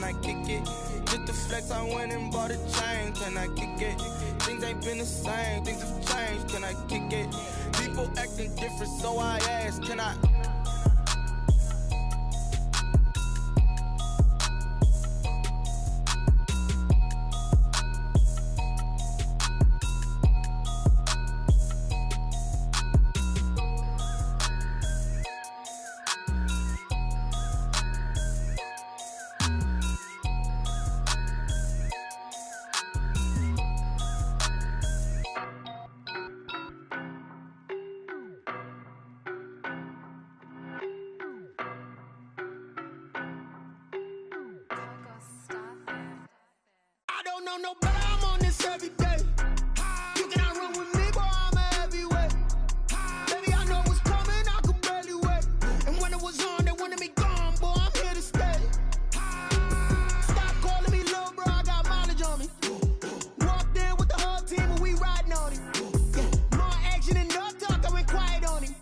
I kick it? Just to flex, I went and bought a chain, can I kick it? Things ain't been the same, things have changed, can I kick it? People acting different, so I ask, can I? No better, I'm on this every day. You cannot run with me, boy, I'm a heavyweight. Baby, I know what's coming, I could barely wait. And when it was on, they wanted me gone, boy, I'm here to stay. Stop calling me little bro, I got mileage on me. Walked in with the whole team and we riding on him. Yeah. More action and no talk, I went quiet on him.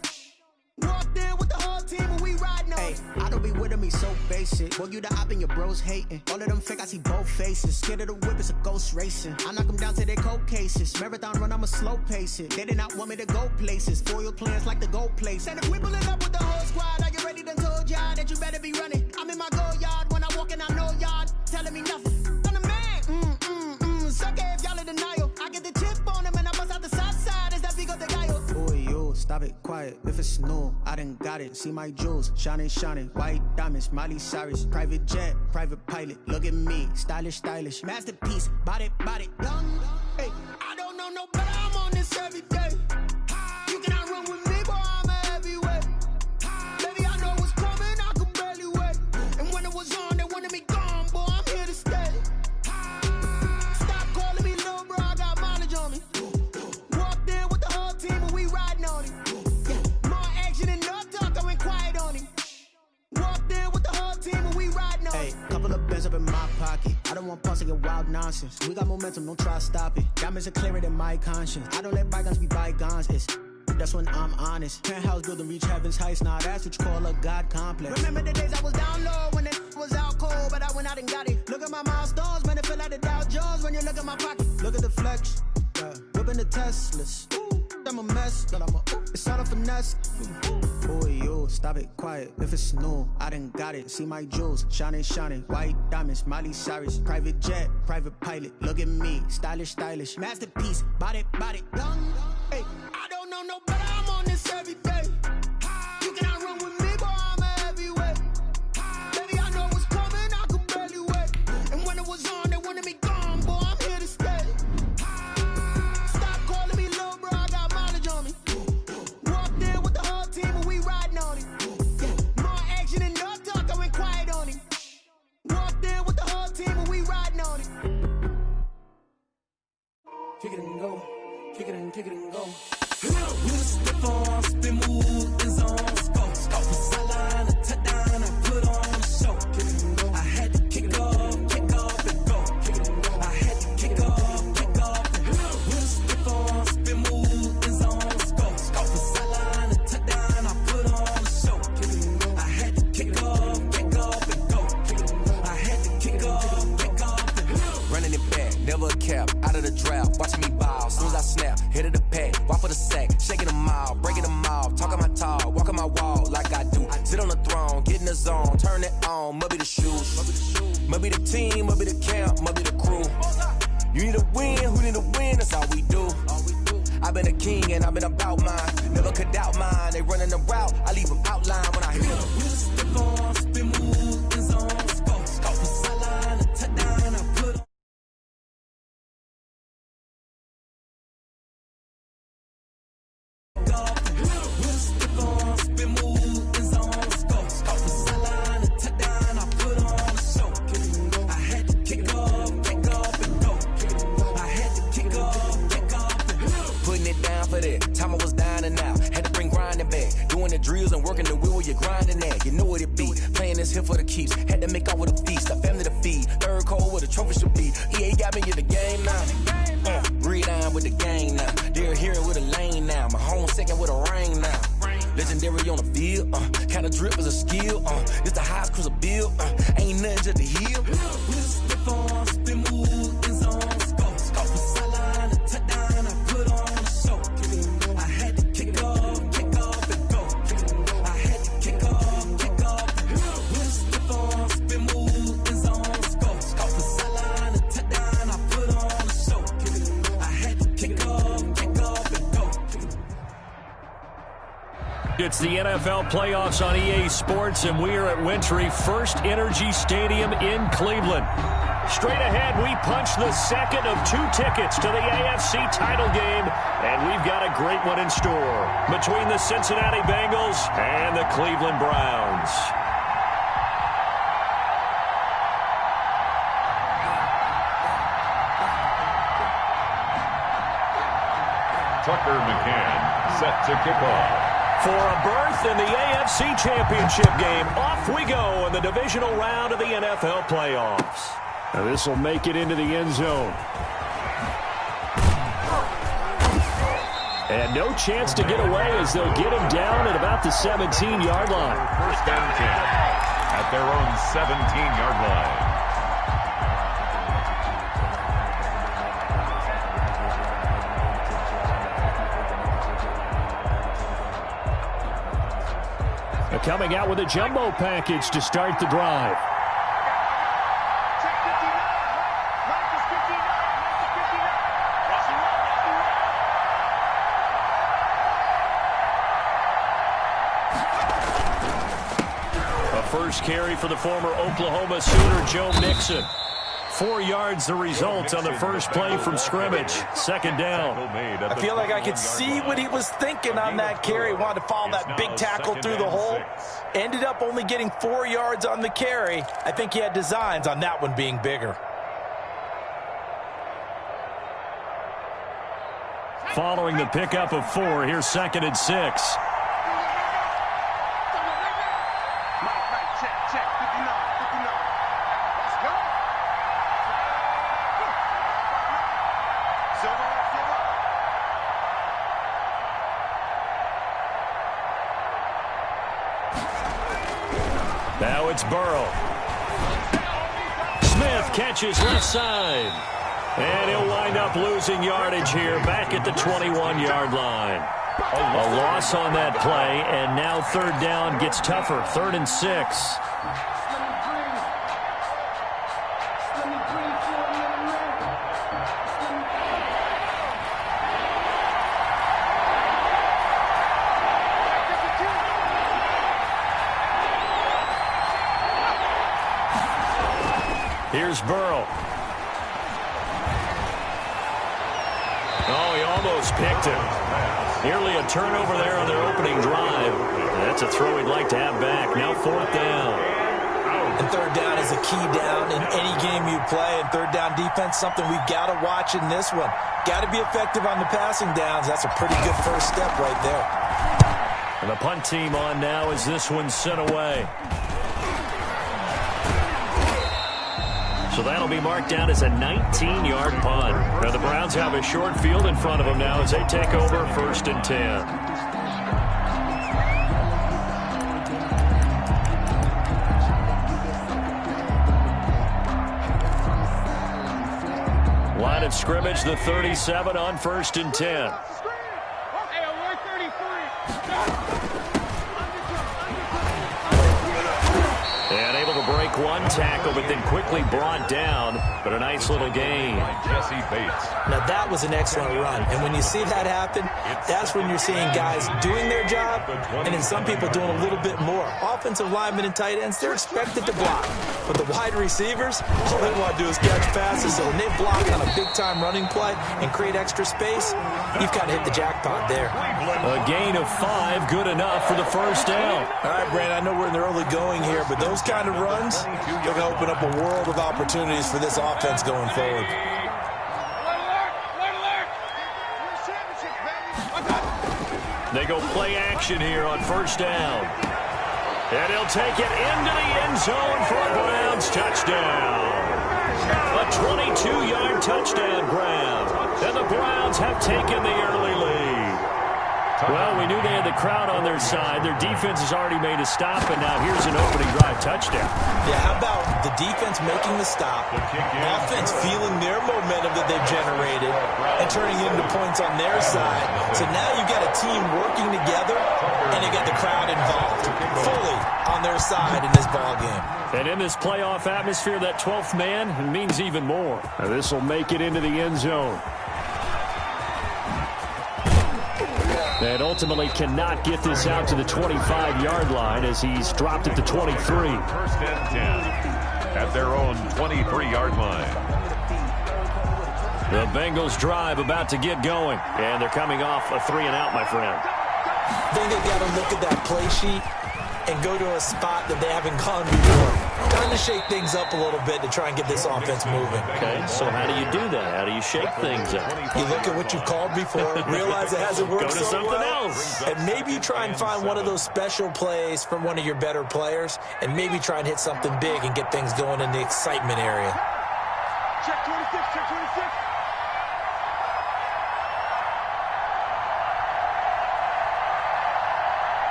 Walked in with the whole team and we riding on him. I don't be with him, he's so basic. Boy, you the op and your bros hating. All of them fake, I see both faces. Scared of the whip, it's a ghost racing. I knock them down to their cold cases. Marathon run, I'ma slow pace it. They did not want me to go places. Foil plans like the go place. And if we pulling up with the whole squad, are you ready? Done told y'all that you better be running. I'm in my go yard. When I walk in, I know y'all telling me nothing. I'm the man. Suck it if y'all in denial. I get the chip on him and I bust out the south side. Is that Vigo the guy? Boy, yo, stop it, quiet. If it's new, I done got it. See my jewels, shining, shining. White diamonds, Miley Cyrus. Private jet, private pilot. Look at me, stylish, stylish. Masterpiece, body, young. Hey, I don't know no better, I'm on this every day. You cannot run with me, boy, I'm a heavyweight. Baby, I know what's coming, I could barely wait. And when it was on, they wanted me gone, boy, I'm here to stay. Stop calling me little bro, I got mileage on me. Walked in with the whole team and we riding on him. Yeah. More action and no talk, I went quiet on him. Walked in with the whole team and we riding on him. Hey, couple of bands up in my pocket. I don't want pause to get wild nonsense. We got momentum, don't try to stop it. Diamonds are clearer than my conscience. I don't let bygones be bygones. That's when I'm honest. Penthouse building, reach heaven's heights. Now that's what you call a God complex. Remember the days I was down low when it was out cold, but I went out and got it. Look at my milestones, man, it feel like the Dow Jones when you look at my pocket. Look at the flex, whipping the Teslas. I'm a mess, but I'm a it's all a finesse. Boy, yo, stop it, quiet. If it's new, I done got it. See my jewels, shining, shining. White diamonds, Miley Cyrus. Private jet, private pilot. Look at me, stylish, stylish. Masterpiece, body, young. Hey, I don't know no better, I'm on this every day. You cannot run with me, boy, I'm a heavyweight. Baby, I know what's coming, I could barely wait. And when it was on, they wanted me gone, boy, I'm here to stay. Stop calling me little bro, I got mileage on me. Walked in with the whole team and we riding on him. Yeah. More action and no talk, I went quiet on him. Walked in with the whole team and we riding on him. Kick it and go, kick it and go. We was stiff on, spin move, in zone, go. From sideline to touchdown, I put on the show. Kick it and go. I had to kick off and go. Kick it and go. I had to kick off and go. We was stiff on, spin move, in zone, go. From sideline to touchdown, I put on the show. Kick it and go. I had to kick off and go. Kick it and go. I had to kick off and go. Running it back, never a cap, out of the draft, watching me ball. Soon as I snap, hit of the pack, walk for the sack, shaking them all, breaking them off, talking my talk, walking my wall like I do. Sit on the throne, get in the zone, turn it on, must be the shoes, must be the team, must be the camp, must be the crew. You need a win, who need a win, that's all we do. I've been a king and I've been about mine, never could doubt mine. They running the route, I leave them outline when I hear them. We just step on, spin move, in zone, go. From sideline to touchdown, I put on. Time I was down and out, had to bring grinding back. Doing the drills and working the wheel where you're grinding at. You know what it be, playing this here for the keeps. Had to make out with a feast, a family to feed. Third cold where the trophy should be. EA got me in the game now. Read on with the game now. They're here with a lane now. My home second with a ring now. Legendary on the field, kinda drip is a skill, it's the highest cruiser bill, ain't nothing just to heal. With a stiff arm, spin move, in zone, scope. Scope the sideline, a touchdown, I put on a show. I had to kick off, and go. I had to kick off, and go. With a stiff arm, spin move, in zone, scope. Scope the sideline, a touchdown, I put on a show. I had to kick off, and go. It's the NFL playoffs on EA Sports, and we are at Wintry First Energy Stadium in Cleveland. Straight ahead, we punch the second of 2 tickets to the AFC title game, and we've got a great one in store between the Cincinnati Bengals and the Cleveland Browns. Tucker McCann set to kick off. For a berth in the AFC Championship game, off we go in the divisional round of the NFL playoffs. Now this will make it into the end zone. And no chance to get away as they'll get him down at about the 17-yard line. First and 10 at their own 17-yard line. Coming out with a jumbo package to start the drive. A first carry for the former Oklahoma Sooner, Joe Mixon. 4 yards the result on the first play from scrimmage. Second down. I feel like I could see what he was thinking on that carry. Wanted to follow that big tackle through the hole. Ended up only getting 4 yards on the carry. I think he had designs on that one being bigger. Following the pickup of 4, here's 2nd and 6. Now it's Burrow. Smith catches left side. And he'll wind up losing yardage here back at the 21-yard line. A loss on that play, and now third down gets tougher. 3rd and 6. Here's Burrow. Oh, he almost picked it. Nearly a turnover there on their opening drive. That's a throw he'd like to have back. Now 4th down. And third down is a key down in any game you play. And third down defense, something we've got to watch in this one. Got to be effective on the passing downs. That's a pretty good first step right there. And the punt team on now as this one's sent away. So that'll be marked down as a 19-yard punt. Now the Browns have a short field in front of them now as they take over 1st and 10. Line of scrimmage, the 37 on 1st and 10. And able to break one tackle, but then quickly brought down. But a nice little gain. Jesse Bates. Now, that was an excellent run. And when you see that happen, that's when you're seeing guys doing their job and then some people doing a little bit more. Offensive linemen and tight ends, they're expected to block. But the wide receivers, all they want to do is catch passes. So when they block on a big-time running play and create extra space, you've kind of hit the jackpot there. A gain of 5, good enough for the first down. All right, Brandon, I know we're in the early going here, but those kind of runs, they're going to open up a world of opportunities for this offense going forward. They go play action here on 1st down. And he'll take it into the end zone for a Browns touchdown. A 22-yard touchdown grab. And the Browns have taken the early lead. Well, we knew they had the crowd on their side. Their defense has already made a stop, and now here's an opening drive touchdown. Yeah, how about the defense making the stop, offense feeling their momentum that they've generated, and turning it into points on their side. So now you've got a team working together, and you got the crowd involved, fully on their side in this ball game. And in this playoff atmosphere, that 12th man means even more. Now, this will make it into the end zone. And ultimately cannot get this out to the 25-yard line as he's dropped it to 23. First and 10 at their own 23-yard line. The Bengals drive about to get going. And they're coming off a 3-and-out, my friend. I think they've got to look at that play sheet and go to a spot that they haven't gone before. Time to shake things up a little bit to try and get this offense moving. Okay, so how do you do that? How do you shake things up? You look at what you've called before, realize it hasn't worked Go to so something well, else. and maybe you try and find one of those special plays from one of your better players, and maybe try and hit something big and get things going in the excitement area. Check 26, check 26.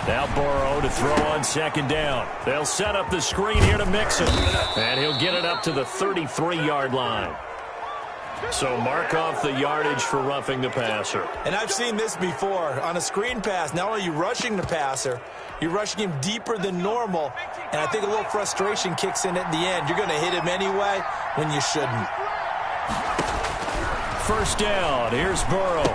Now Burrow to throw on second down. They'll set up the screen here to Mixon. And he'll get it up to the 33-yard line. So mark off the yardage for roughing the passer. And I've seen this before. On a screen pass, not only are you rushing the passer, you're rushing him deeper than normal. And I think a little frustration kicks in at the end. You're going to hit him anyway when you shouldn't. First down. Here's Burrow.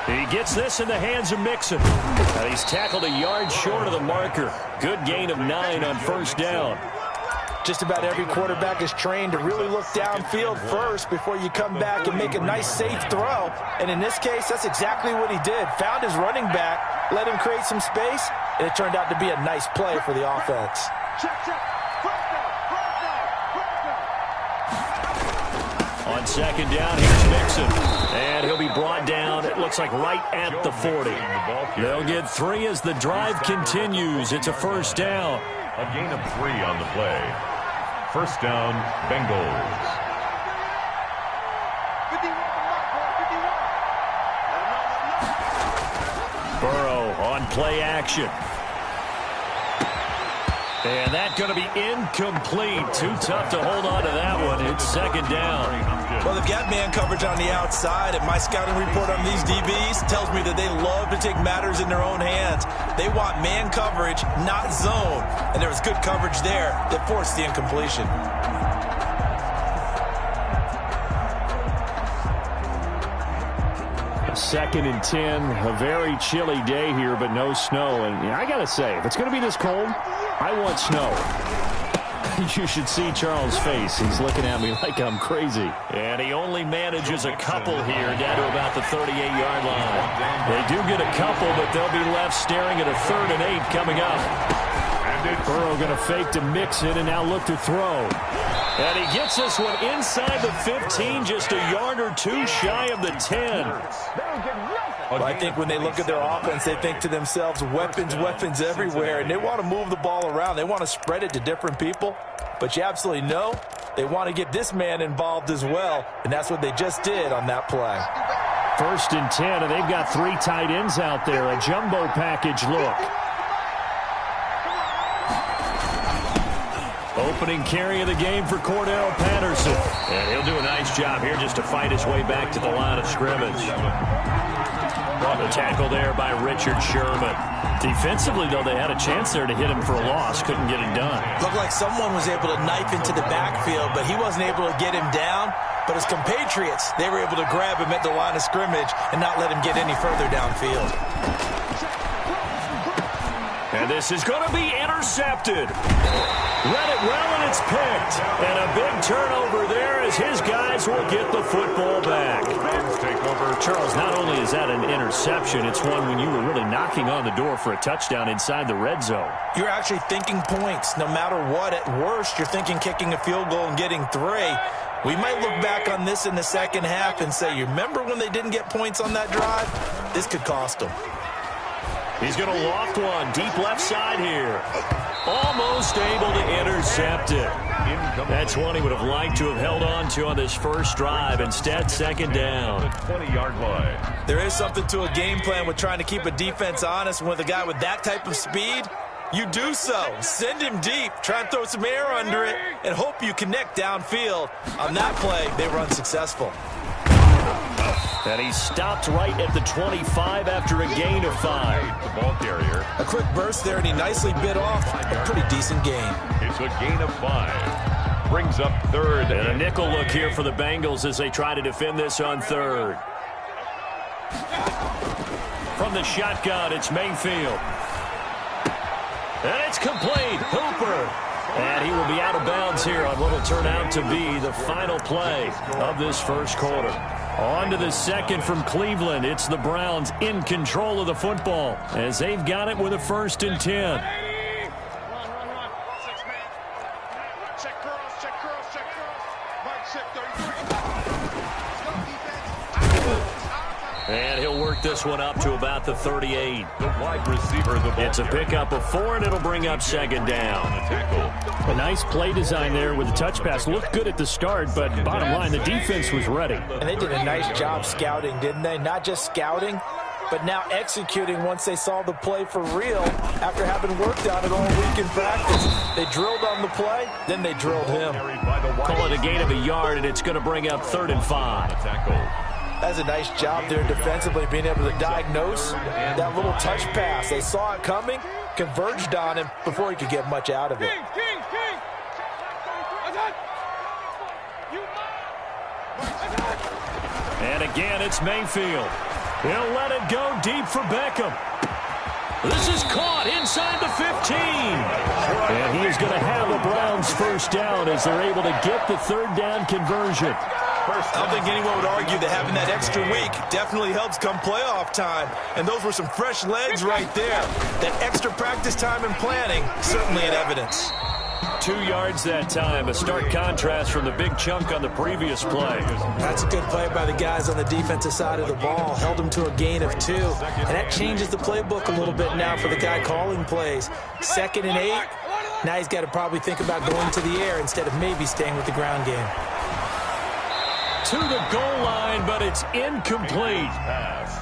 He gets this in the hands of Mixon. And he's tackled a yard short of the marker. Good gain of 9 on first down. Just about every quarterback is trained to really look downfield first before you come back and make a nice, safe throw. And in this case, that's exactly what he did. Found his running back, let him create some space, and it turned out to be a nice play for the offense. On second down, here's Mixon. And he'll be brought down, it looks like right at the 40. They'll get 3 as the drive continues. It's a first down. A gain of 3 on the play. First down, Bengals. 51. Burrow on play action. And that's going to be incomplete. Too tough to hold on to that one. It's second down. Well, they've got man coverage on the outside, and my scouting report on these DBs tells me that they love to take matters in their own hands. They want man coverage, not zone. And there was good coverage there that forced the incompletion. Second and 10, a very chilly day here, but no snow. And I got to say, if it's going to be this cold, I want snow. You should see Charles' face. He's looking at me like I'm crazy. And he only manages a couple here down to about the 38-yard line. They do get a couple, but they'll be left staring at a 3rd and 8 coming up. Burrow going to fake to Mixon and now look to throw. And he gets this one inside the 15, just a yard or 2 shy of the 10. Well, I think when they look at their offense, they think to themselves, weapons, weapons everywhere, and they want to move the ball around. They want to spread it to different people, but you absolutely know they want to get this man involved as well, and that's what they just did on that play. First and 10, and they've got 3 tight ends out there, a jumbo package look. Opening carry of the game for Cordell Patterson. And he'll do a nice job here just to fight his way back to the line of scrimmage. The tackle there by Richard Sherman. Defensively, though, they had a chance there to hit him for a loss. Couldn't get it done. Looked like someone was able to knife into the backfield, but he wasn't able to get him down. But his compatriots, they were able to grab him at the line of scrimmage and not let him get any further downfield. And this is going to be intercepted. Read it well, and it's picked. And a big turnover there as his guys will get the football back. Charles, not only is that an interception, it's one when you were really knocking on the door for a touchdown inside the red zone. You're actually thinking points. No matter what, at worst, you're thinking kicking a field goal and getting 3. We might look back on this in the second half and say, you remember when they didn't get points on that drive? This could cost them. He's going to loft one deep left side here. Almost able to intercept it. That's one he would have liked to have held on to on this first drive. Instead, second down. 20-yard line. There is something to a game plan with trying to keep a defense honest. With a guy with that type of speed, you do so. Send him deep. Try and throw some air under it and hope you connect downfield. On that play, they were unsuccessful. And he stopped right at the 25 after a gain of 5. The ball carrier. A quick burst there, and he nicely bit off a pretty decent gain. It's a gain of 5. Brings up third. And a nickel look here for the Bengals as they try to defend this on third. From the shotgun, it's Mayfield. And it's complete. Hooper. And he will be out of bounds here on what will turn out to be the final play of this first quarter. On to the second from Cleveland. It's the Browns in control of the football as they've got it with a 1st and 10. And he'll work this one up to about the 38. The wide receiver, the ball. It's a pickup of 4, and it'll bring up second down. A nice play design there with the touch pass. Looked good at the start, but bottom line, the defense was ready. And they did a nice job scouting, didn't they? Not just scouting, but now executing once they saw the play for real after having worked on it all week in practice. They drilled on the play, then they drilled him. Call it a gain of a yard, and it's going to bring up 3rd and 5. That's a nice job there defensively, being able to diagnose that little touch pass. They saw it coming, converged on him before he could get much out of it. And again, it's Mayfield. He'll let it go deep for Beckham. This is caught inside the 15. And he is going to have the Browns first down as they're able to get the 3rd down conversion. I don't think anyone would argue that having that extra week definitely helps come playoff time. And those were some fresh legs right there. That extra practice time and planning, certainly in evidence. 2 yards that time, a stark contrast from the big chunk on the previous play. That's a good play by the guys on the defensive side of the ball. Held them to a gain of 2. And that changes the playbook a little bit now for the guy calling plays. 2nd and 8. Now he's got to probably think about going to the air instead of maybe staying with the ground game. To the goal line, but it's incomplete.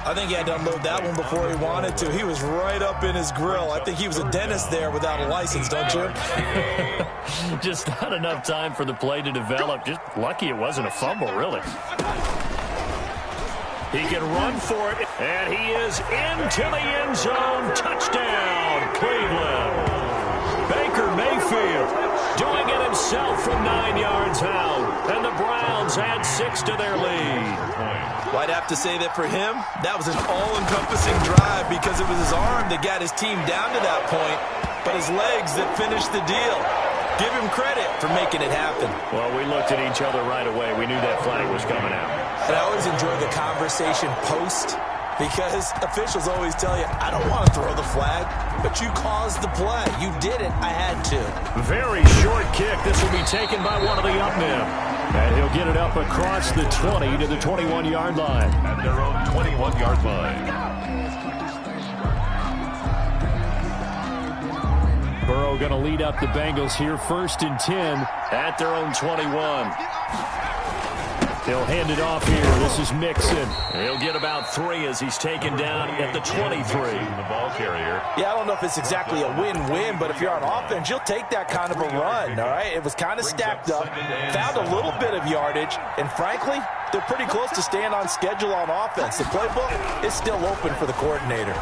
I think he had to unload that one before he wanted to. He was right up in his grill. I think he was a dentist there without a license, don't you? Just not enough time for the play to develop. Just lucky it wasn't a fumble, really. He can run for it, and he is into the end zone. Touchdown, Cleveland. Baker Mayfield doing it himself from 9 yards out, and the Browns add 6 to their lead. Well, I'd have to say that for him, that was an all-encompassing drive because it was his arm that got his team down to that point, but his legs that finished the deal. Give him credit for making it happen. Well, we looked at each other right away. We knew that flag was coming out. And I always enjoy the conversation post because officials always tell you, I don't want to throw the flag, but you caused the play. You did it. I had to. Very short kick. This will be taken by one of the up men. And he'll get it up across the 20 to the 21-yard line. At their own 21-yard line. Burrow going to lead up the Bengals here, 1st and 10 at their own 21. He'll hand it off here. This is Mixon. He'll get about 3 as he's taken down at the 23. The ball carrier. Yeah, I don't know if it's exactly a win-win, but if you're on offense, you'll take that kind of a run, all right? It was kind of stacked up, found a little bit of yardage, and frankly, they're pretty close to staying on schedule on offense. The playbook is still open for the coordinator.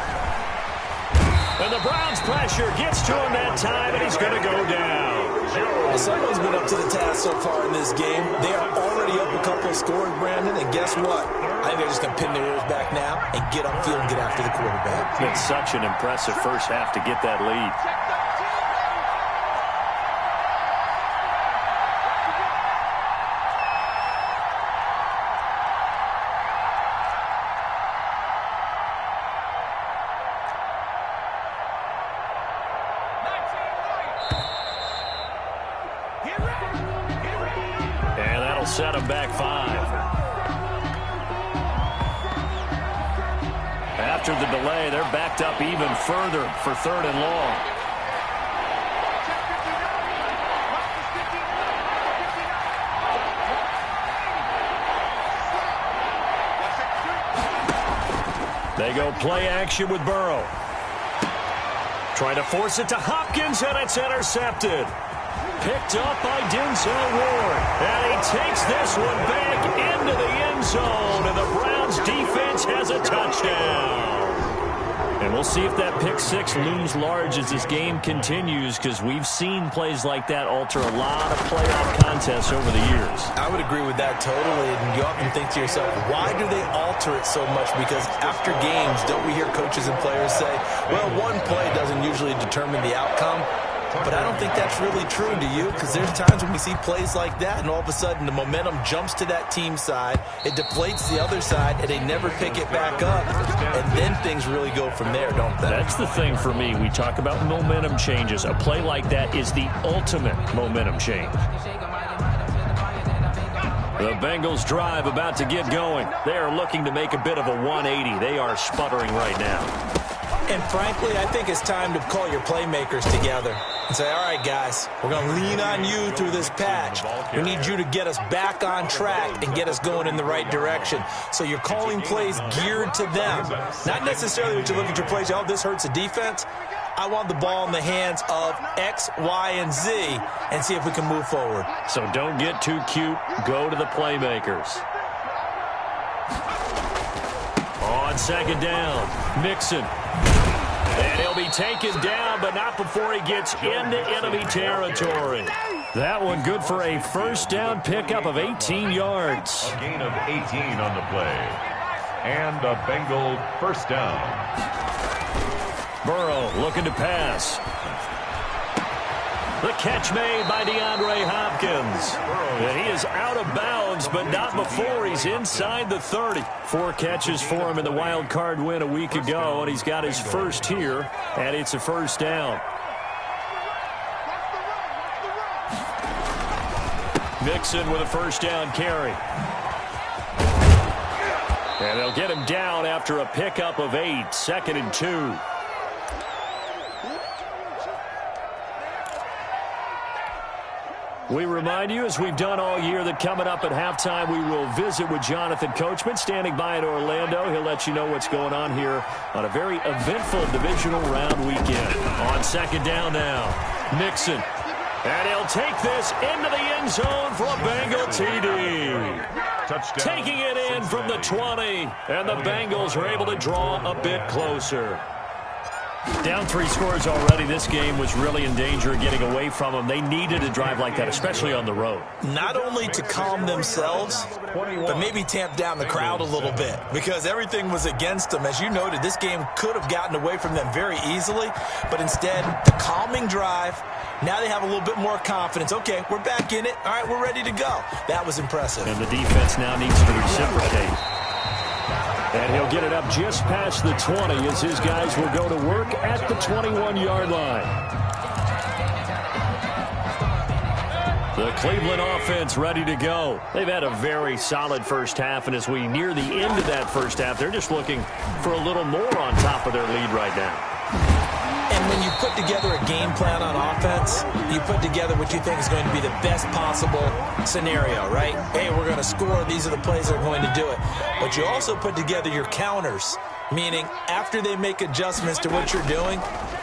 And the Browns pressure gets to him that time, and he's going to go down. Well, someone's been up to the task so far in this game. They are already up a couple of scores, Brandon, and guess what? I think they're just going to pin their ears back now and get upfield and get after the quarterback. It's such an impressive first half to get that lead. Set him back 5. after the delay. They're backed up even further for 3rd and long. They go play action with Burrow. Trying to force it to Hopkins, and it's intercepted. Picked up by Denzel Ward. And he takes this one back into the end zone, and the Browns defense has a touchdown. And we'll see if that pick six looms large as this game continues, because we've seen plays like that alter a lot of playoff contests over the years. I would agree with that totally, and you often think to yourself, why do they alter it so much? Because after games, don't we hear coaches and players say, well, one play doesn't usually determine the outcome? But I don't think that's really true, do you? Because there's times when we see plays like that, and all of a sudden the momentum jumps to that team side, it deflates the other side, and they never pick it back up. And then things really go from there, don't they? That's the thing for me. We talk about momentum changes. A play like that is the ultimate momentum change. The Bengals drive about to get going. They are looking to make a bit of a 180. They are sputtering right now. And frankly, I think it's time to call your playmakers together and say, all right, guys, we're going to lean on you through this patch. We need you to get us back on track and get us going in the right direction. So you're calling plays geared to them. Not necessarily that you look at your plays, oh, this hurts the defense. I want the ball in the hands of X, Y, and Z and see if we can move forward. So don't get too cute. Go to the playmakers. On 2nd down, Mixon. And he'll be taken down, but not before he gets into enemy territory. That one good for a 1st down pickup of 18 yards. A gain of 18 on the play. And a Bengal 1st down. Burrow looking to pass. The catch made by DeAndre Hopkins. And he is out of bounds, but not before he's inside the 30. 4 catches for him in the wild card win a week ago, and he's got his first here, and it's a 1st down. Mixon with a 1st down carry. And they'll get him down after a pickup of 8, 2nd and 2. We remind you, as we've done all year, that coming up at halftime, we will visit with Jonathan Coachman, standing by in Orlando. He'll let you know what's going on here on a very eventful divisional round weekend. On 2nd down now, Mixon. And he'll take this into the end zone for a Bengal TD. Touchdown. Taking it in from the 20, and the Bengals are able to draw a bit closer. Down 3 scores already. This game was really in danger of getting away from them. They needed a drive like that, especially on the road. Not only to calm themselves, but maybe tamp down the crowd a little bit, because everything was against them. As you noted, this game could have gotten away from them very easily, but instead, the calming drive, now they have a little bit more confidence. Okay, we're back in it. All right, we're ready to go. That was impressive. And the defense now needs to reciprocate. And he'll get it up just past the 20 as his guys will go to work at the 21-yard line. The Cleveland offense ready to go. They've had a very solid 1st half, and as we near the end of that 1st half, they're just looking for a little more on top of their lead right now. And when you put together a game plan on offense, you put together what you think is going to be the best possible scenario, right? Hey, we're going to score. These are the plays that are going to do it. But you also put together your counters, meaning after they make adjustments to what you're doing,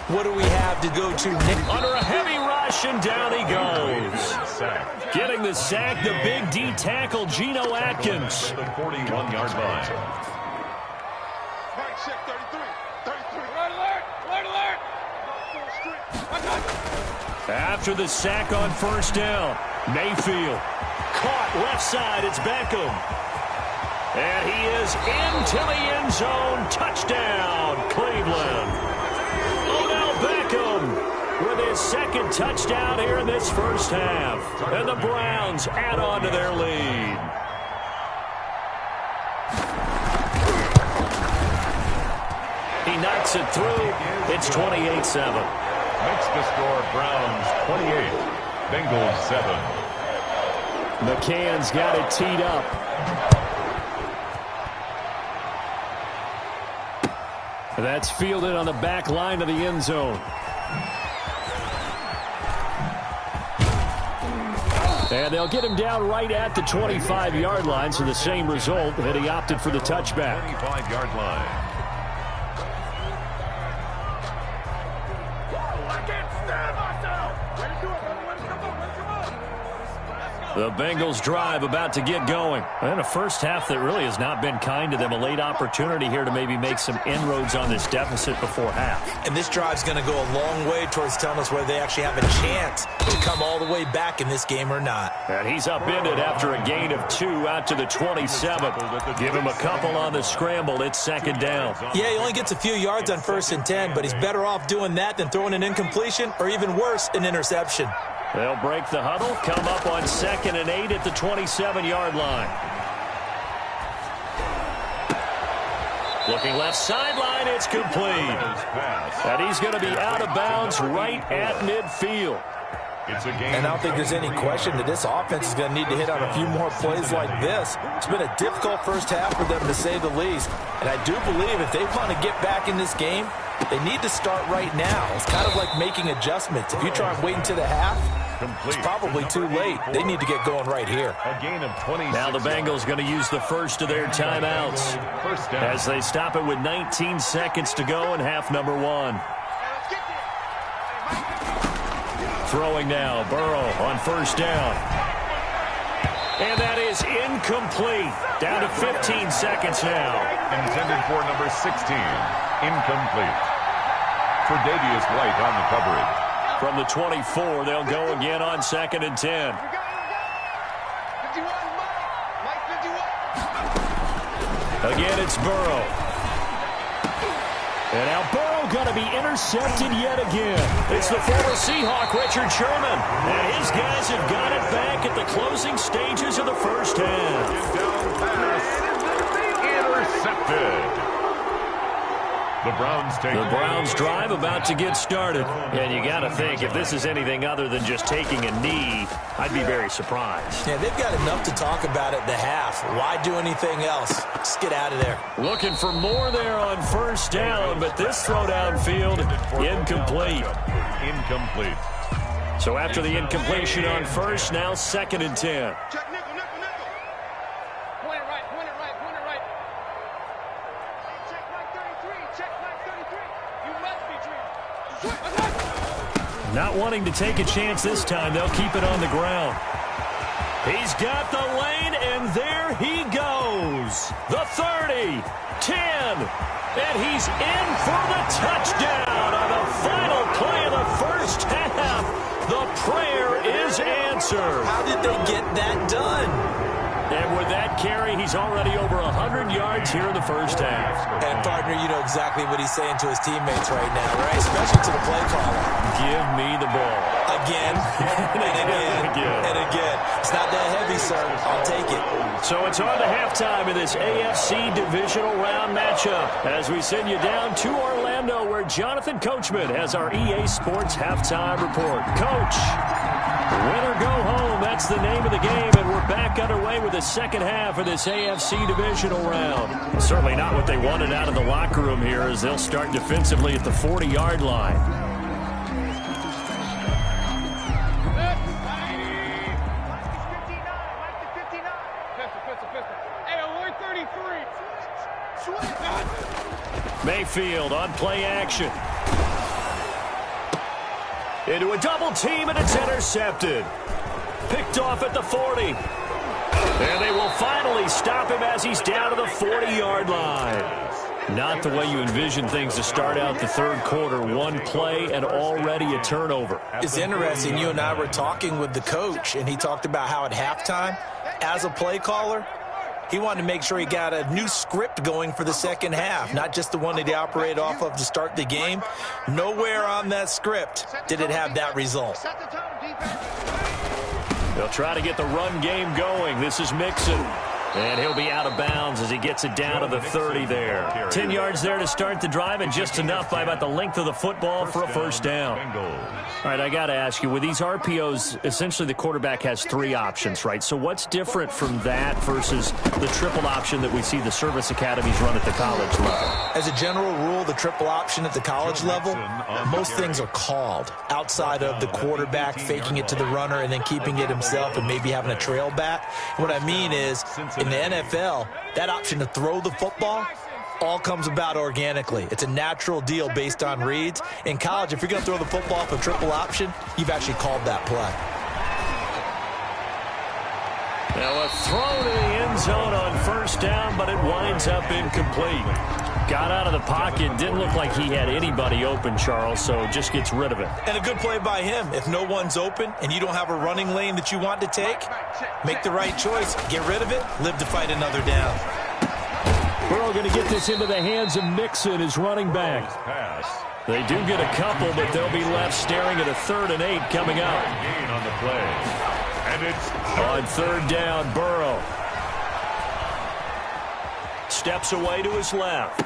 what do we have to go to? Under a heavy rush, and down he goes. Getting the sack, the big D tackle, Geno Atkins. The 41-yard line. After the sack on 1st down, Mayfield caught left side. It's Beckham. And he is into the end zone. Touchdown, Cleveland. Odell Beckham with his 2nd touchdown here in this 1st half. And the Browns add on to their lead. He knocks it through. It's 28-7. Makes the score Browns 28, Bengals 7. McCann's got it teed up. That's fielded on the back line of the end zone. And they'll get him down right at the 25-yard line, so the same result, and he opted for the touchback. 25-yard line. The Bengals drive about to get going. And a first half that really has not been kind to them. A late opportunity here to maybe make some inroads on this deficit before half. And this drive's going to go a long way towards telling us whether they actually have a chance to come all the way back in this game or not. And he's upended after a gain of 2 out to the 27. Give him a couple on the scramble. It's second down. Yeah, he only gets a few yards on 1st and 10, but he's better off doing that than throwing an incompletion or even worse, an interception. They'll break the huddle, come up on 2nd and 8 at the 27-yard line. Looking left sideline, it's complete. And he's going to be out of bounds right at midfield. And I don't think there's any question that this offense is going to need to hit on a few more plays like this. It's been a difficult first half for them, to say the least. And I do believe if they want to get back in this game, they need to start right now. It's kind of like making adjustments. If you try and wait until the half, it's probably too late. They need to get going right here. A gain of 26. Now the Bengals going to use the first of their timeouts as they stop it with 19 seconds to go in half number 1. Throwing now, Burrow on 1st down. And that is incomplete. Down to 15 seconds now. Intended for number 16. Incomplete. For Davius White on the coverage. From the 24, they'll go again on 2nd and 10. Again, it's Burrow. And now Burrow going to be intercepted yet again. It's the former Seahawk, Richard Sherman. And his guys have got it back at the closing stages of the first half. Down pass. Intercepted. The Browns drive about to get started. And you got to think, if this is anything other than just taking a knee, I'd be very surprised. Yeah, they've got enough to talk about at the half. Why do anything else? Just get out of there. Looking for more there on 1st down, but this throw downfield, incomplete. Incomplete. So after the incompletion on 1st, now 2nd and 10. Not wanting to take a chance this time, they'll keep it on the ground. He's got the lane, and there he goes. The 30, 10, and he's in for the touchdown on the final play of the first half. The prayer is answered. How did they get that done? And with that carry, he's already over 100 yards here in the first half. And, partner, you know exactly what he's saying to his teammates right now, right? Especially to the play caller. Give me the ball. Again, and again, and again. It's not that heavy, sir. I'll take it. So it's on to halftime in this AFC divisional round matchup as we send you down to Orlando, where Jonathan Coachman has our EA Sports halftime report. Coach, win or go home, that's the name of the game, and we're back underway with the second half of this AFC divisional round. Certainly not what they wanted out of the locker room here, as they'll start defensively at the 40-yard line. Mayfield on play action. Into a double team, and it's intercepted. Picked off at the 40. And they will finally stop him as he's down to the 40-yard line. Not the way you envision things to start out the third quarter. One play and already a turnover. It's interesting. You and I were talking with the coach, and he talked about how at halftime, as a play caller, he wanted to make sure he got a new script going for the second half, not just the one that he operated off of to start the game. Nowhere on that script did it have that result. They'll try to get the run game going. This is Mixon. And he'll be out of bounds as he gets it down to the 30 there. 10 yards there to start the drive, and just enough by about the length of the football for a first down. All right, I got to ask you, with these RPOs, essentially the quarterback has 3 options, right? So what's different from that versus the triple option that we see the service academies run at the college level? As a general rule, the triple option at the college level, most things are called outside of the quarterback faking it to the runner and then keeping it himself and maybe having a trail back. What I mean is, in the NFL, that option to throw the football all comes about organically. It's a natural deal based on reads. In college, if you're going to throw the football for triple option, you've actually called that play. Now a throw to the end zone on first down, but it winds up incomplete. Got out of the pocket, didn't look like he had anybody open, Charles, so just gets rid of it. And a good play by him. If no one's open and you don't have a running lane that you want to take, make the right choice, get rid of it, live to fight another down. Burrow going to get this into the hands of Mixon, his running back. They do get a couple, but they'll be left staring at a 3rd and 8 coming up. Gain on the play. And it's on 3rd down, Burrow steps away to his left.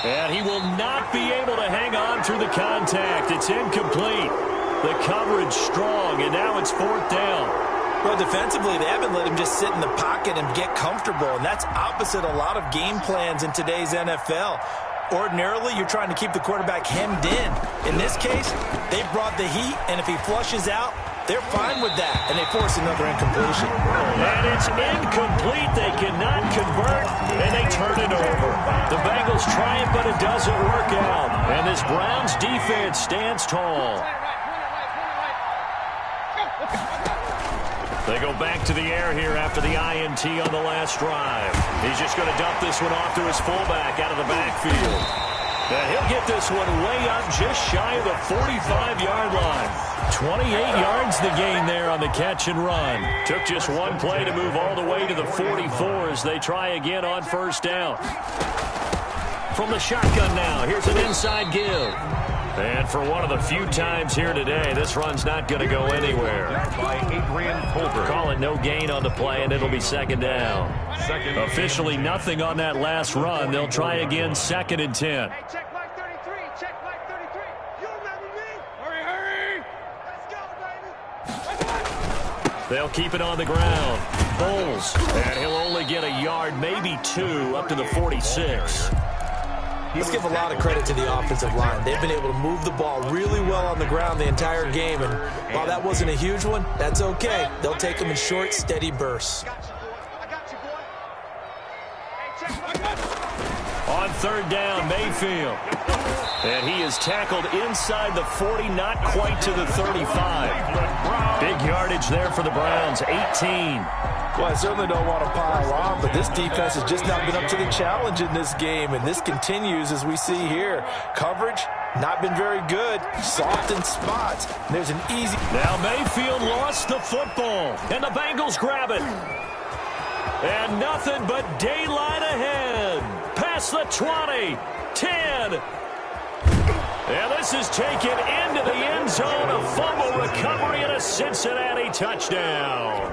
And he will not be able to hang on through the contact. It's incomplete. The coverage strong, and now it's 4th down. Well, defensively, they haven't let him just sit in the pocket and get comfortable, and that's opposite a lot of game plans in today's NFL. Ordinarily, you're trying to keep the quarterback hemmed in. In this case, they brought the heat, and if he flushes out, they're fine with that, and they force another incompletion. And it's incomplete. They cannot convert, and they turn it over. The Bengals try it, but it doesn't work out. And this Browns defense stands tall. They go back to the air here after the INT on the last drive. He's just going to dump this one off to his fullback out of the backfield. And he'll get this one way up just shy of the 45-yard line. 28 yards the gain there on the catch and run. Took just one play to move all the way to the 44 as they try again on first down. From the shotgun now, here's an inside give. And for one of the few times here today, this run's not going to go anywhere. Call it no gain on the play, and it'll be 2nd down. Officially nothing on that last run. They'll try again 2nd and 10. Hey, check Mike 33. Check Mike 33. You remember me? Hurry, hurry. Let's go, baby. They'll keep it on the ground. Bowles. And he'll only get a yard, maybe 2, up to the 46. Let's give a lot of credit to the offensive line. They've been able to move the ball really well on the ground the entire game, and while that wasn't a huge one, that's okay. They'll take them in short, steady bursts. On 3rd down, Mayfield. And he is tackled inside the 40, not quite to the 35. Big yardage there for the Browns, 18. Well, I certainly don't want to pile on, but this defense has just not been up to the challenge in this game, and this continues as we see here. Coverage, not been very good. Soft in spots. There's an easy... Now Mayfield lost the football, and the Bengals grab it. And nothing but daylight ahead. Past the 20, 10. And this is taken into the end zone. A fumble recovery and a Cincinnati touchdown.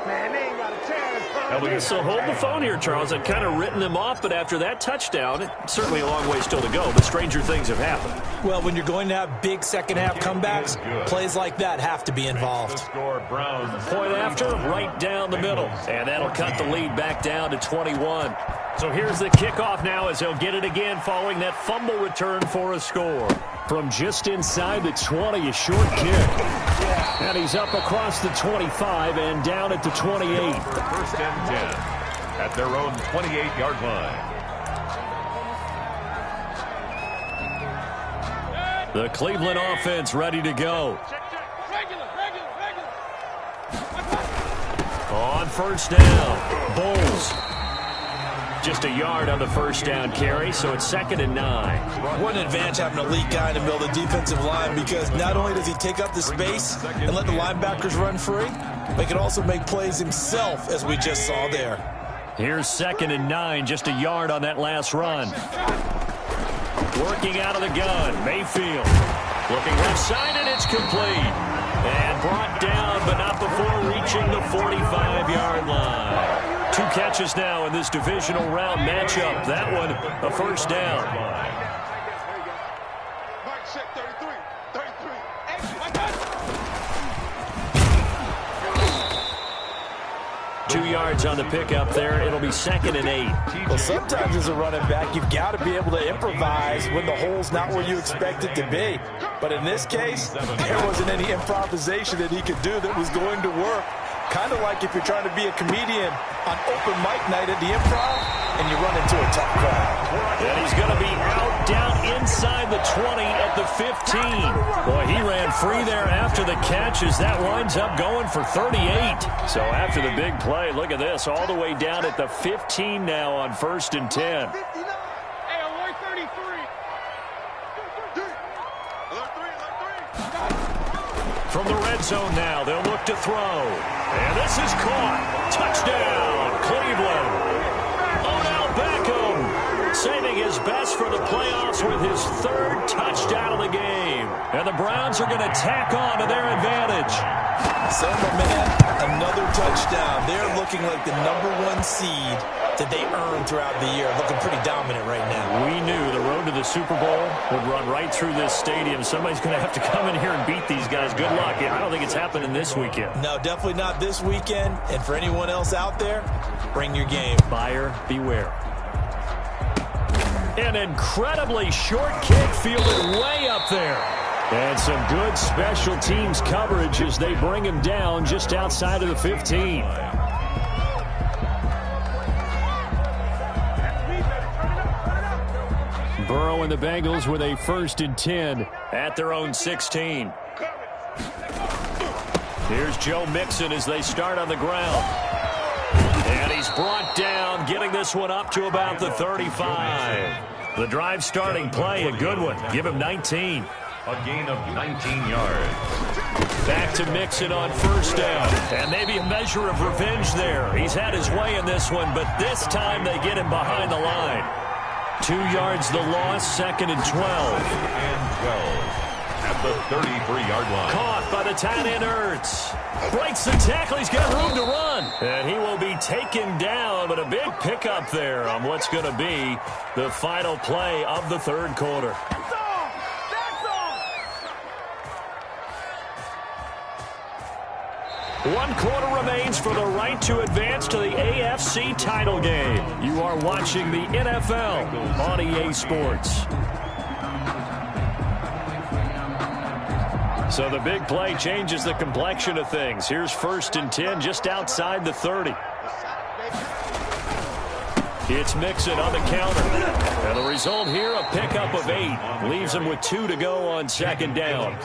Man, they ain't got a chance. So hold the phone here, Charles. I've kind of written them off, but after that touchdown, it's certainly a long way still to go, but stranger things have happened. Well, when you're going to have big second-half comebacks, plays like that have to be involved. Point after, right down the middle. And that'll cut the lead back down to 21. So here's the kickoff now as they'll get it again following that fumble return for a score. From just inside the 20, a short kick. And he's up across the 25 and down at the 28. First and 10 at their own 28-yard line. The Cleveland offense ready to go. On first down, Bowles. Just a yard on the first down carry, so it's 2nd and 9. What an advantage having an elite guy in the middle of the defensive line, because not only does he take up the space and let the linebackers run free, but he can also make plays himself, as we just saw there. Here's 2nd and 9, just a yard on that last run. Working out of the gun, Mayfield. Looking left side, and it's complete. And brought down, but not before reaching the 45-yard line. 2 catches now in this divisional round matchup. That one, a first down. 2 yards on the pickup there. It'll be 2nd and 8. Well, sometimes as a running back, you've got to be able to improvise when the hole's not where you expect it to be. But in this case, there wasn't any improvisation that he could do that was going to work. Kind of like if you're trying to be a comedian on open mic night at the Improv and you run into a tough crowd. And he's going to be out down inside the 20 at the 15. Boy, he ran free there after the catches. That winds up going for 38. So after the big play, look at this, all the way down at the 15 now on 1st and 10. From the red zone now, they'll look to throw. And this is caught. Touchdown, Cleveland. Odell Beckham saving his best for the playoffs with his 3rd touchdown of the game. And the Browns are going to tack on to their advantage. So, my man, another touchdown. They're looking like the #1 seed that they earned throughout the year. Looking pretty dominant right now. We knew the road to the Super Bowl would run right through this stadium. Somebody's going to have to come in here and beat these guys. Good luck. I don't think it's happening this weekend. No, definitely not this weekend. And for anyone else out there, bring your game. Buyer beware. An incredibly short kick fielded way up there. And some good special teams coverage as they bring him down just outside of the 15. Burrow and the Bengals with a 1st and 10 at their own 16. Here's Joe Mixon as they start on the ground. And he's brought down, getting this one up to about the 35. The drive starting play, a good one. Give him 19. A gain of 19 yards. Back to Mixon on 1st down. And maybe a measure of revenge there. He's had his way in this one, but this time they get him behind the line. 2 yards the loss, 2nd and 12. 2nd and 12. At the 33-yard line. Caught by the tight end Ertz. Breaks the tackle. He's got room to run. And he will be taken down, but a big pickup there on what's going to be the final play of the 3rd quarter. 1 quarter remains for the right to advance to the AFC title game. You are watching the NFL on EA Sports. So the big play changes the complexion of things. Here's 1st and 10 just outside the 30. It's Mixon on the counter. And the result here, a pickup of 8. Leaves him with 2 to go on 2nd down.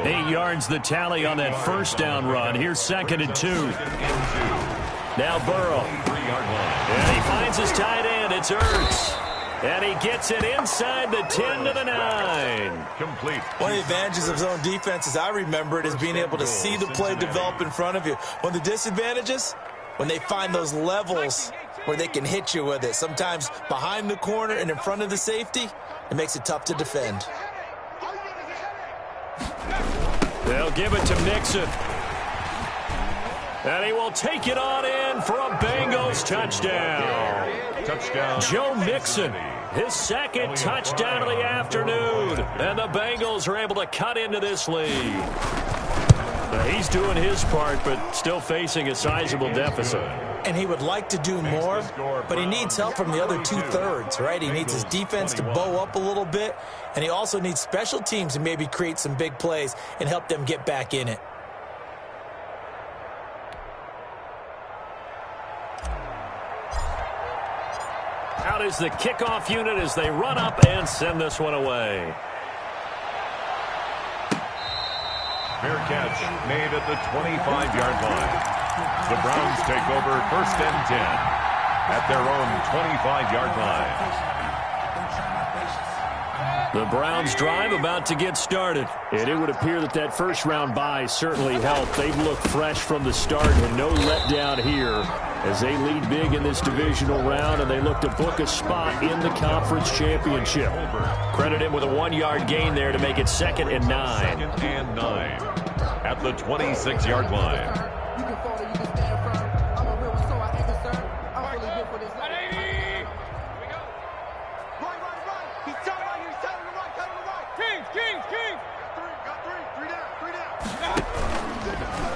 8 yards the tally on that 1st down run. Here's 2nd and 2. Now Burrow. And he finds his tight end. It's Ertz. And he gets it inside the 10 to the 9. Complete. One of the advantages of zone defense, as I remember it, is being able to see the play develop in front of you. One of the disadvantages, when they find those levels where they can hit you with it. Sometimes behind the corner and in front of the safety, it makes it tough to defend. They'll give it to Mixon. And he will take it on in for a Bengals touchdown. Touchdown. Joe Mixon, his 2nd touchdown of the afternoon. And the Bengals are able to cut into this lead. He's doing his part, but still facing a sizable deficit. And he would like to do more, but he needs help from the other 2/3, right? He needs his defense to bow up a little bit, and he also needs special teams to maybe create some big plays and help them get back in it. Out is the kickoff unit as they run up and send this one away. Fair catch made at the 25-yard line. The Browns take over 1st and 10 at their own 25-yard line. The Browns drive about to get started. And it would appear that that 1st-round bye certainly helped. They've looked fresh from the start and no letdown here as they lead big in this divisional round, and they look to book a spot in the conference championship. Credit him with a 1-yard gain there to make it 2nd and 9. 2nd and 9 at the 26-yard line.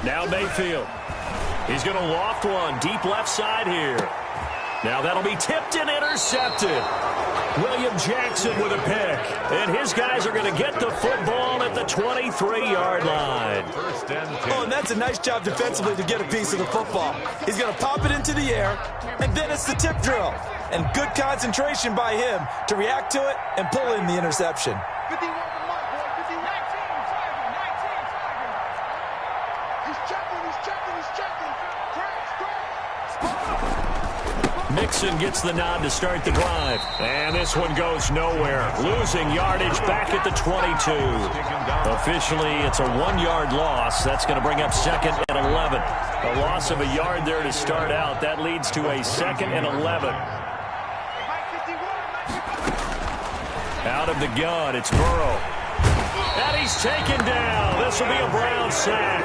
Now Mayfield. He's going to loft one deep left side here. Now that'll be tipped and intercepted. William Jackson with a pick. And his guys are going to get the football at the 23-yard line. Oh, and that's a nice job defensively to get a piece of the football. He's going to pop it into the air, and then it's the tip drill. And good concentration by him to react to it and pull in the interception. Mixon gets the nod to start the drive. And this one goes nowhere. Losing yardage back at the 22. Officially, it's a 1-yard loss. That's going to bring up 2nd and 11. A loss of a yard there to start out. That leads to a 2nd and 11. Out of the gun, it's Burrow. And he's taken down. This will be a Brown sack.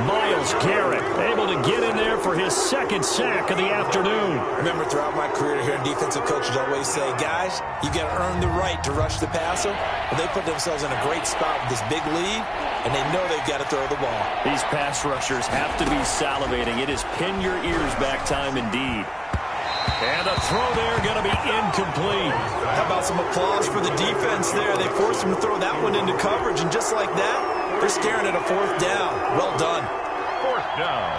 Myles Garrett able to get in there for his 2nd sack of the afternoon. Remember, throughout my career here, defensive coaches always say, guys, you got to earn the right to rush the passer. But they put themselves in a great spot with this big lead, and they know they've got to throw the ball. These pass rushers have to be salivating. It is pin your ears back time indeed. And the throw there going to be incomplete. How about some applause for the defense there? They forced him to throw that one into coverage, and just like that, they're staring at a 4th down. Well done. 4th down.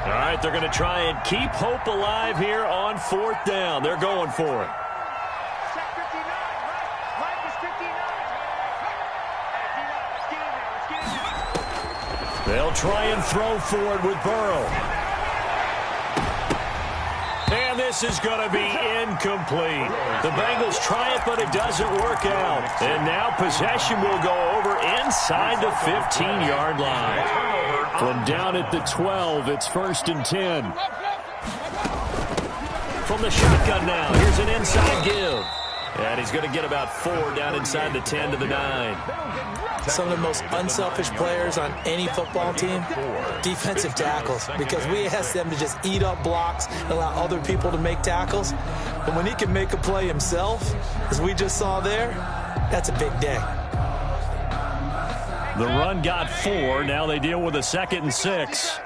All right, they're going to try and keep hope alive here on 4th down. They're going for it. They'll try and throw for it with Burrow. And this is going to be incomplete. The Bengals try it, but it doesn't work out. And now possession will go over inside the 15-yard line. From down at the 12, it's 1st and 10. From the shotgun now, here's an inside give. And he's going to get about 4 down inside the 10 to the 9. Some of the most unselfish players on any football team, defensive tackles, because we ask them to just eat up blocks and allow other people to make tackles. But when he can make a play himself, as we just saw there, that's a big day. The run got 4. Now they deal with a 2nd and 6.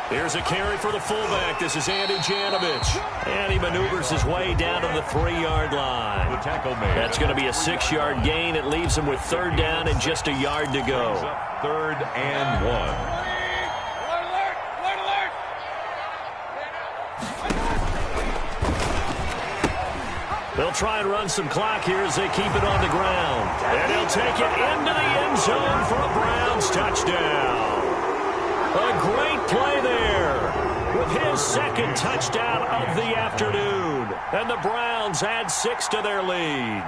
Here's a carry for the fullback. This is Andy Janovich. And he maneuvers his way down to the 3-yard line. The tackle made. That's going to be a 6-yard gain. It leaves him with 3rd down and just a yard to go. 3rd and 1. They'll try and run some clock here as they keep it on the ground. And he'll take it into the end zone for a Browns touchdown. A great play there with his 2nd touchdown of the afternoon. And the Browns add 6 to their lead.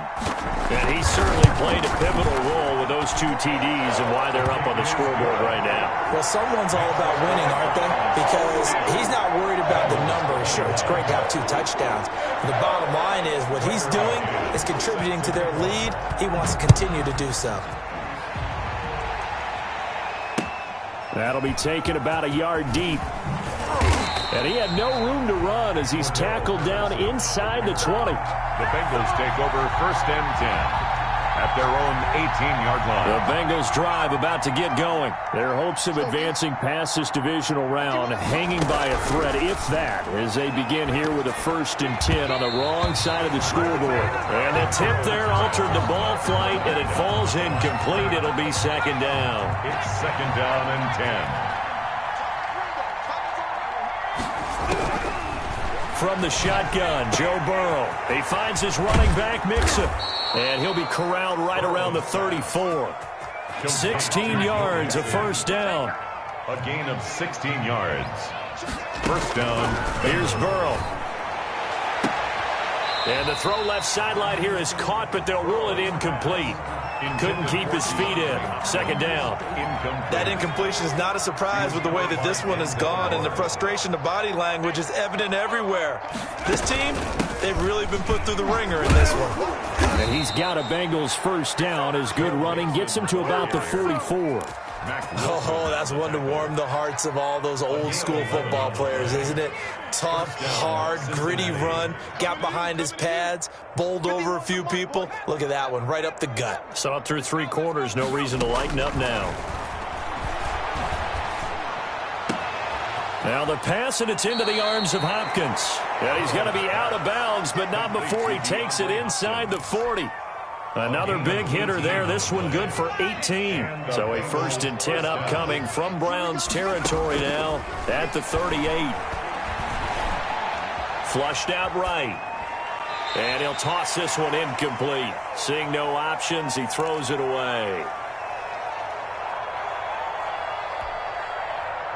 And he certainly played a pivotal role with those 2 TDs and why they're up on the scoreboard right now. Well, someone's all about winning, aren't they? Because he's not worried about the number. Sure, it's great to have 2 touchdowns. But the bottom line is what he's doing is contributing to their lead. He wants to continue to do so. That'll be taken about a yard deep. And he had no room to run as he's tackled down inside the 20. The Bengals take over 1st and 10 at their own 18-yard line. The Bengals drive about to get going. Their hopes of advancing past this divisional round hanging by a thread, if that, as they begin here with a 1st and 10 on the wrong side of the scoreboard. And the tip there altered the ball flight, and it falls incomplete. It'll be 2nd down. It's 2nd down and 10. From the shotgun, Joe Burrow. He finds his running back, Mixon. And he'll be corralled right around the 34. 16 yards, a 1st down. A gain of 16 yards. 1st down. Here's Burrow. And the throw left sideline here is caught, but they'll rule it incomplete. Couldn't keep his feet in. 2nd down. That incompletion is not a surprise with the way that this one has gone, and the frustration, the body language is evident everywhere. This team, they've really been put through the ringer in this one. And he's got a Bengals 1st down as good running gets him to about the 44. Oh, that's one to warm the hearts of all those old school football players, isn't it? Tough, hard, gritty run, got behind his pads, bowled over a few people. Look at that one, right up the gut. Saw it through 3 quarters, no reason to lighten up now. Now the pass, and it's into the arms of Hopkins. And he's going to be out of bounds, but not before he takes it inside the 40. Another big hitter there. This one good for 18. So a 1st and 10 upcoming from Browns territory now at the 38. Flushed out right. And he'll toss this one incomplete. Seeing no options, he throws it away.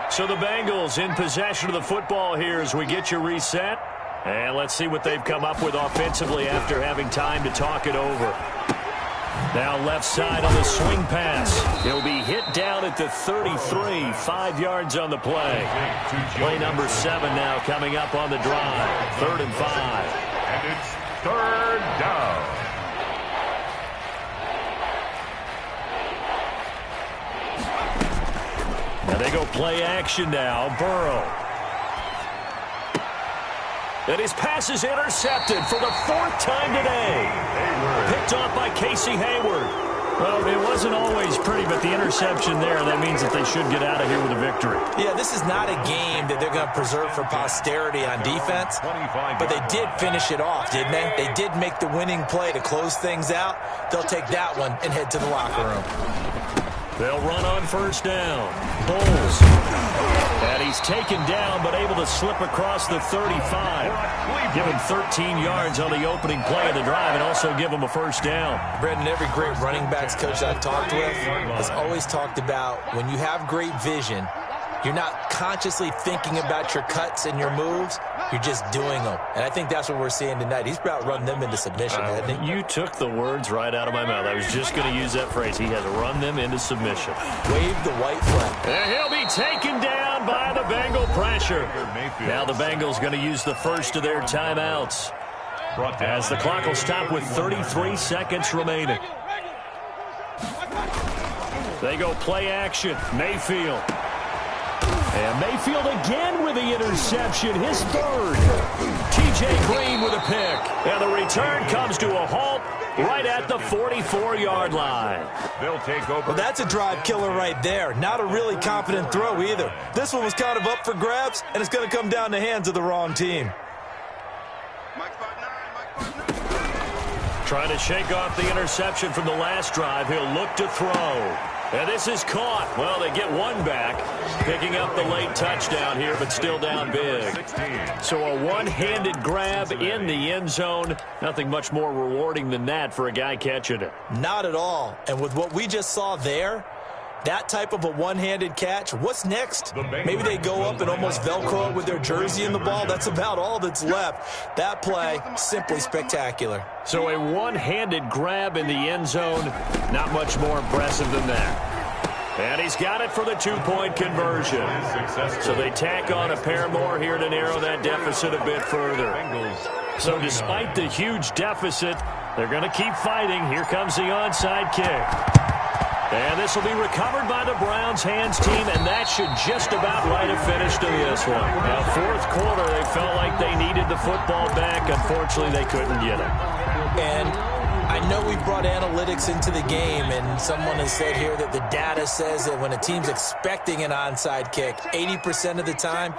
So the Bengals in possession of the football here as we get you reset. And let's see what they've come up with offensively after having time to talk it over. Now left side on the swing pass. He'll be hit down at the 33, 5 yards on the play. Play number 7 now coming up on the drive. 3rd and 5. And it's 3rd down. Now they go play action now. Burrow. And his pass is intercepted for the 4th time today. Picked off by Casey Hayward. Well, it wasn't always pretty, but the interception there, that means that they should get out of here with a victory. Yeah, this is not a game that they're going to preserve for posterity on defense, but they did finish it off, didn't they? They did make the winning play to close things out. They'll take that one and head to the locker room. They'll run on 1st down. Bowles. And he's taken down, but able to slip across the 35. Give him 13 yards on the opening play of the drive and also give him a 1st down. Brendan, every great running backs coach I've talked with has always talked about when you have great vision, you're not consciously thinking about your cuts and your moves. You're just doing them. And I think that's what we're seeing tonight. He's about run them into submission, hasn't he? You took the words right out of my mouth. I was just going to use that phrase. He has run them into submission. Wave the white flag. And he'll be taken down by the Bengal pressure. Now the Bengals going to use the first of their timeouts as the clock will stop with 33 seconds remaining. They go play action. Mayfield. And Mayfield again with the interception, his 3rd. T.J. Green with a pick. And the return comes to a halt right at the 44-yard line. They'll take over. Well, that's a drive killer right there. Not a really confident throw either. This one was kind of up for grabs, and it's going to come down the hands of the wrong team. Trying to shake off the interception from the last drive. He'll look to throw. And this is caught. Well, they get one back, picking up the late touchdown here, but still down big. So a one-handed grab in the end zone. Nothing much more rewarding than that for a guy catching it. Not at all. And with what we just saw there, that type of a one-handed catch, what's next? Maybe they go up and almost Velcro it with their jersey in the ball. That's about all that's left. That play, simply spectacular. So a one-handed grab in the end zone, not much more impressive than that. And he's got it for the 2-point conversion. So they tack on a pair more here to narrow that deficit a bit further. So despite the huge deficit, they're going to keep fighting. Here comes the onside kick. And this will be recovered by the Browns hands team, and that should just about write a finish to this one. Now, 4th quarter, they felt like they needed the football back. Unfortunately, they couldn't get it. And I know we brought analytics into the game, and someone has said here that the data says that when a team's expecting an onside kick, 80% of the time,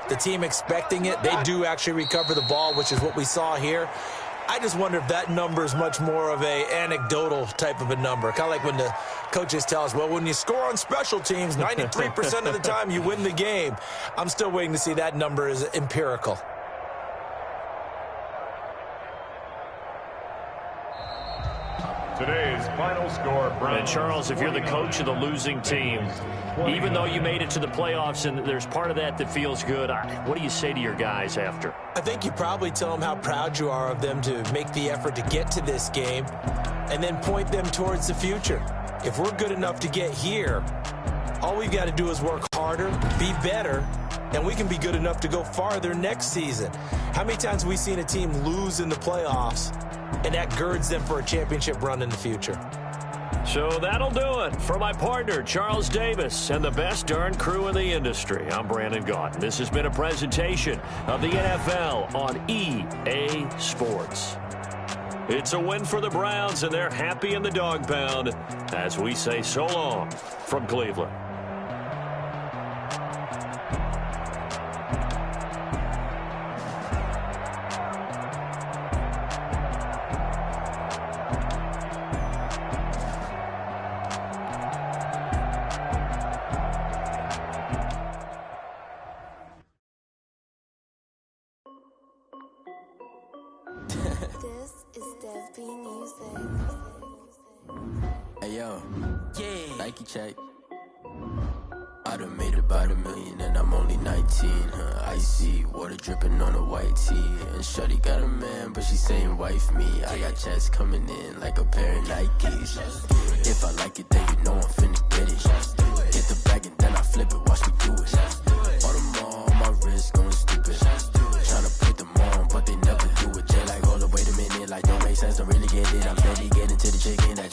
the team expecting it, they do actually recover the ball, which is what we saw here. I just wonder if that number is much more of a anecdotal type of a number. Kind of like when the coaches tell us, well, when you score on special teams, 93% of the time you win the game. I'm still waiting to see that number is empirical. Today's final score, Browns. And Charles, if you're the coach of the losing team, even though you made it to the playoffs and there's part of that that feels good, what do you say to your guys after? I think you probably tell them how proud you are of them to make the effort to get to this game and then point them towards the future. If we're good enough to get here, all we've got to do is work harder, be better, and we can be good enough to go farther next season. How many times have we seen a team lose in the playoffs, and that girds them for a championship run in the future? So that'll do it. For my partner, Charles Davis, and the best darn crew in the industry, I'm Brandon Gaudin. This has been a presentation of the NFL on EA Sports. It's a win for the Browns, and they're happy in the dog pound as we say so long from Cleveland. Hey yo, yeah. Nike check. I done made about $1 million and I'm only 19. Icy water dripping on a white tee. And shorty got a man, but she saying wife me. I got checks coming in like a pair of Nikes. If I like it, then you know I'm finna get it. Get the bag and then I flip it, watch me do it. All them all on my wrist going stupid. Tryna put them on, but they never do it. Jay like, hold up, wait a minute, like don't make sense, don't really get it. I'm steady getting to the chicken that